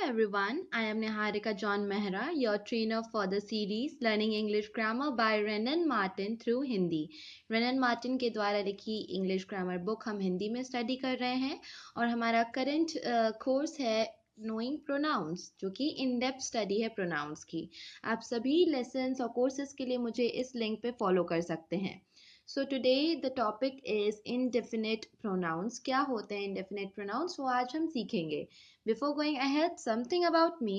everyone, I am Niharika John Mehra, your trainer for the series Learning English Grammar by Renan Martin through Hindi. Renan Martin के द्वारा लिखी English grammar book हम हिंदी में study कर रहे हैं और हमारा करंट कोर्स है नोइंग प्रोनाउंस, जो कि इन डेप्थ स्टडी है प्रोनाउंस की। आप सभी लेसन्स और कोर्सेज के लिए मुझे इस लिंक पे फॉलो कर सकते हैं। So today the topic is indefinite pronouns। क्या होते हैं indefinite pronouns, वो आज हम सीखेंगे। Before going ahead, something about me.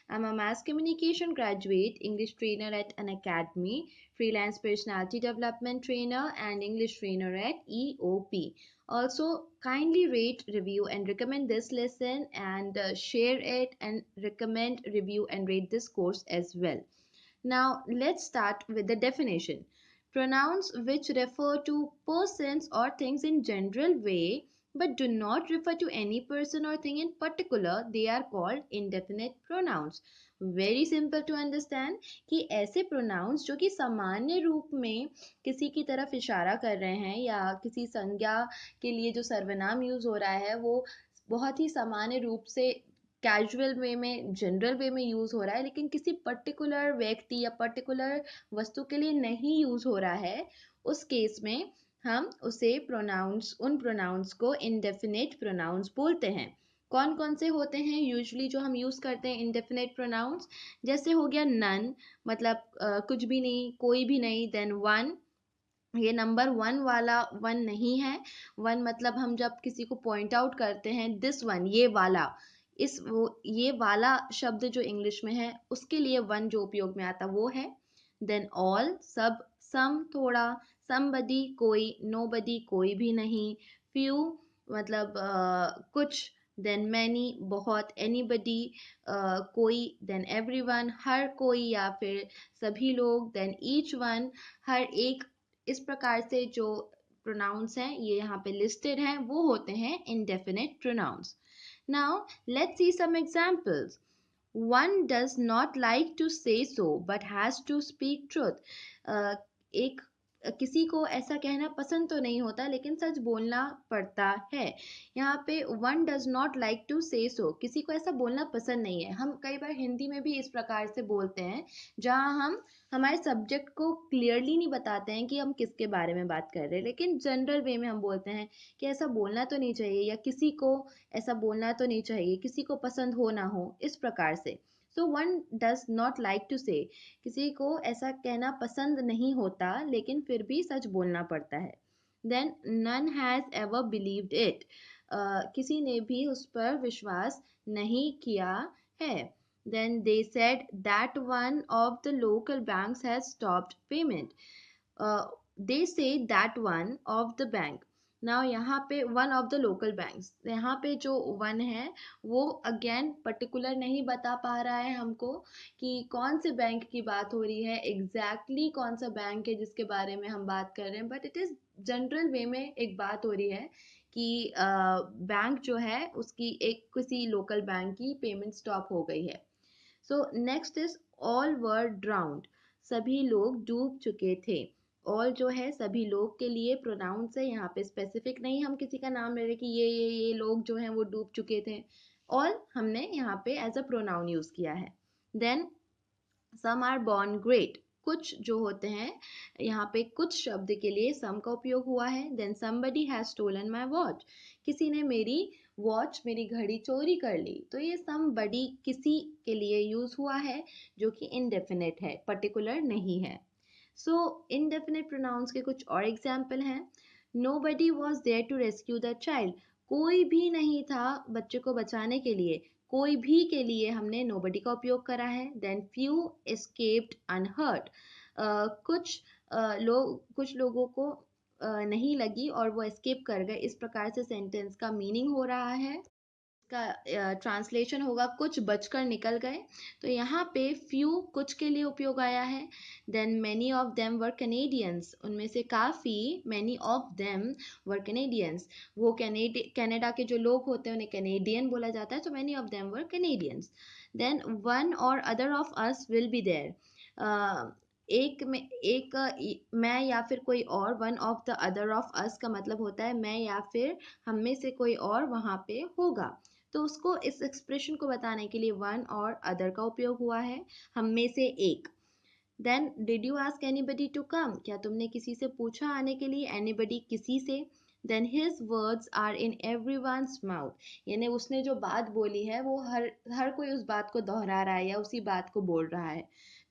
I'm a mass communication graduate, English trainer at an academy, freelance personality development trainer, and English trainer at EOP. Also, kindly rate, review, and recommend this lesson, and share it and recommend, review, and rate this course as well. Now, let's start with the definition. Pronouns which refer to persons or things in general way but do not refer to any person or thing in particular, they are called indefinite pronouns. Very simple to understand कि ऐसे pronouns जो कि सामान्य रूप में किसी की तरफ इशारा कर रहे हैं या किसी संज्ञा के लिए जो सर्वनाम यूज हो रहा है वो बहुत ही सामान्य रूप से कैजुअल वे में जनरल वे में यूज़ हो रहा है, लेकिन किसी पर्टिकुलर व्यक्ति या पर्टिकुलर वस्तु के लिए नहीं यूज़ हो रहा है, उस केस में हम उसे प्रोनाउंस उन प्रोनाउंस को इंडेफिनिट प्रोनाउंस बोलते हैं। कौन कौन से होते हैं यूजुअली जो हम यूज़ करते हैं इंडेफिनिट प्रोनाउंस? जैसे हो गया नन, मतलब कुछ भी नहीं, कोई भी नहीं। देन वन, ये नंबर वन वाला वन नहीं है। वन मतलब हम जब किसी को पॉइंट आउट करते हैं, दिस वन, ये वाला, इस वो ये वाला शब्द जो इंग्लिश में है उसके लिए वन जो उपयोग में आता वो है। देन ऑल, सब, सम, थोड़ा, समबडी, कोई, नोबडी, कोई भी नहीं, फ्यू मतलब कुछ, देन मैनी, बहुत, एनीबडी कोई, देन एवरीवन हर कोई या फिर सभी लोग, देन ईच वन हर एक। इस प्रकार से जो प्रोनाउंस हैं ये यहाँ पे लिस्टेड हैं, वो होते हैं indefinite pronouns. Now let's see some examples. One does not like to say so but has to speak truth. एक किसी को ऐसा कहना पसंद तो नहीं होता लेकिन सच बोलना पड़ता है। यहाँ पे one does not like to say so, किसी को ऐसा बोलना पसंद नहीं है। हम कई बार हिंदी में भी इस प्रकार से बोलते हैं जहाँ हम हमारे सब्जेक्ट को क्लियरली नहीं बताते हैं कि हम किसके बारे में बात कर रहे हैं, लेकिन जनरल वे में हम बोलते हैं कि ऐसा बोलना तो नहीं चाहिए या किसी को ऐसा बोलना तो नहीं चाहिए, किसी को पसंद हो ना हो, इस प्रकार से। So one does not like to say, किसी को ऐसा कहना पसंद नहीं होता लेकिन फिर भी सच बोलना पड़ता है। Then none has ever believed it, किसी ने भी उस पर विश्वास नहीं किया है। Then they said that one of the local banks has stopped payment. They say that one of the bank. Now यहाँ पे one of the local banks, यहाँ पे जो one है वो अगेन पर्टिकुलर नहीं बता पा रहा है हमको कि कौन से बैंक की बात हो रही है, एग्जैक्टली कौन सा बैंक है जिसके बारे में हम बात कर रहे हैं, बट इट इज़ जनरल वे में एक बात हो रही है कि बैंक जो है उसकी एक किसी लोकल बैंक की पेमेंट स्टॉप हो गई है। So next is all were drowned, सभी लोग डूब चुके थे। ऑल जो है सभी लोग के लिए प्रोनाउंस है, यहाँ पे स्पेसिफिक नहीं हम किसी का नाम ले रहे कि ये लोग जो हैं वो डूब चुके थे। ऑल हमने यहाँ पे एज अ प्रोनाउन यूज किया है। Then some are born great, कुछ जो होते हैं यहाँ पे कुछ शब्द के लिए सम का उपयोग हुआ है। Then somebody has stolen my watch, किसी ने मेरी वॉच, मेरी घड़ी चोरी कर ली। तो ये समबडी किसी के लिए यूज हुआ है जो कि इनडेफिनेट है, पर्टिकुलर नहीं है। सो इनडेफिनेट प्रोनाउंस के कुछ और एग्जाम्पल हैं। Nobody was there to rescue the child, कोई भी नहीं था बच्चे को बचाने के लिए, कोई भी के लिए हमने नोबडी का उपयोग करा है। देन फ्यू एस्केप्ड अनहर्ट, कुछ लोगों को नहीं लगी और वो एस्केप कर गए, इस प्रकार से सेंटेंस का मीनिंग हो रहा है। का ट्रांसलेशन होगा कुछ बचकर निकल गए। तो यहाँ पे फ्यू कुछ के लिए उपयोग आया है। Then many of them were Canadians, उनमें से काफ़ी, many of them were Canadians, वो कनाडा के जो लोग होते हैं उन्हें कैनेडियन बोला जाता है, तो many of them were Canadians. Then one or other of us will be there, मैं या फिर कोई और, one of the other of us का मतलब होता है मैं या फिर हम में से कोई और वहाँ पे होगा। तो उसको इस एक्सप्रेशन को बताने के लिए वन और अदर का उपयोग हुआ है, हम में से एक। Then did you ask anybody to come, क्या तुमने किसी से पूछा आने के लिए, एनीबडी किसी से। Then his words are in everyone's mouth, यानी उसने जो बात बोली है वो हर हर कोई उस बात को दोहरा रहा है या उसी बात को बोल रहा है।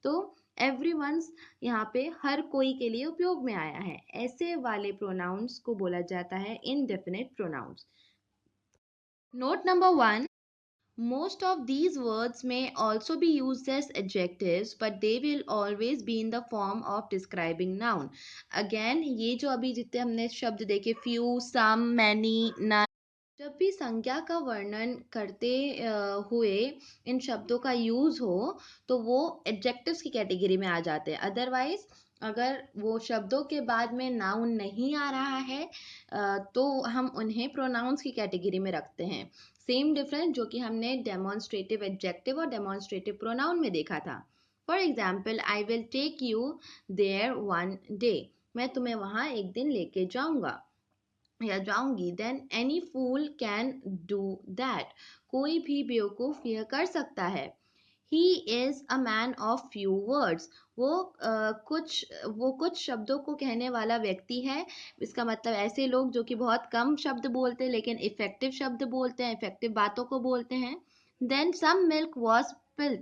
तो एवरीवन्स यहाँ पे हर कोई के लिए उपयोग में आया है। ऐसे वाले प्रोनाउंस को बोला जाता है indefinite pronouns. Note number one, most of these words may also be used as adjectives, but they will always be in the form of describing noun. Again, ये जो अभी जितने हमने शब्द देखे few, some, many, none, जब भी संज्ञा का वर्णन करते हुए इन शब्दों का यूज हो तो वो एडजेक्टिव्स की कैटेगरी में आ जाते हैं। अदरवाइज अगर वो शब्दों के बाद में नाउन नहीं आ रहा है तो हम उन्हें प्रोनाउंस की कैटेगरी में रखते हैं। सेम डिफरेंस जो कि हमने डेमोन्स्ट्रेटिव एडजेक्टिव और डेमोन्स्ट्रेटिव प्रोनाउन में देखा था। For example, I will take you there one day, मैं तुम्हें वहां एक दिन लेके जाऊंगा या जाऊंगी। Then any fool can do that, कोई भी बेवकूफ यह कर सकता है। He is a man of few words, वो कुछ शब्दों को कहने वाला व्यक्ति है। इसका मतलब ऐसे लोग जो कि बहुत कम शब्द बोलते हैं लेकिन इफेक्टिव शब्द बोलते हैं, इफेक्टिव बातों को बोलते हैं। Then some milk was spilled,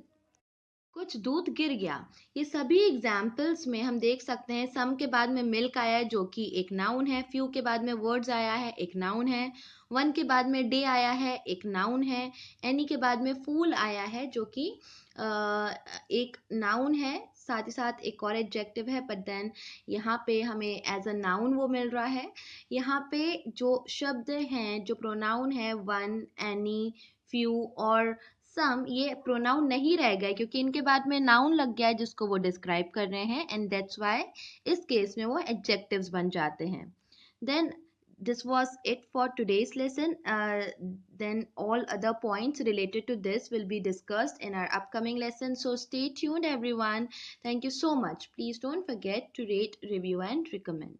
कुछ दूध गिर गया। ये सभी एग्जाम्पल्स में हम देख सकते हैं सम के बाद में मिल्क आया है जो कि एक नाउन है, फ्यू के बाद में वर्ड्स आया है एक नाउन है, वन के बाद में डे आया है एक नाउन है, एनी के बाद में फूल आया है जो कि एक नाउन है, साथ ही साथ एक और एडजेक्टिव है, बट देन यहाँ पे हमें एज अ नाउन वो मिल रहा है। यहाँ पे जो शब्द हैं, जो प्रोनाउन है वन, एनी, फ्यू और सम, ये प्रोनाउन नहीं रह गए क्योंकि इनके बाद में नाउन लग गया है जिसको वो डिस्क्राइब कर रहे हैं, एंड दैट्स व्हाई इस केस में वो एडजेक्टिव्स बन जाते हैं। Then this was it for today's lesson. Then all other points related to this will be discussed in our upcoming lesson, so stay tuned everyone. Thank you so much. Please don't forget to rate, review and recommend.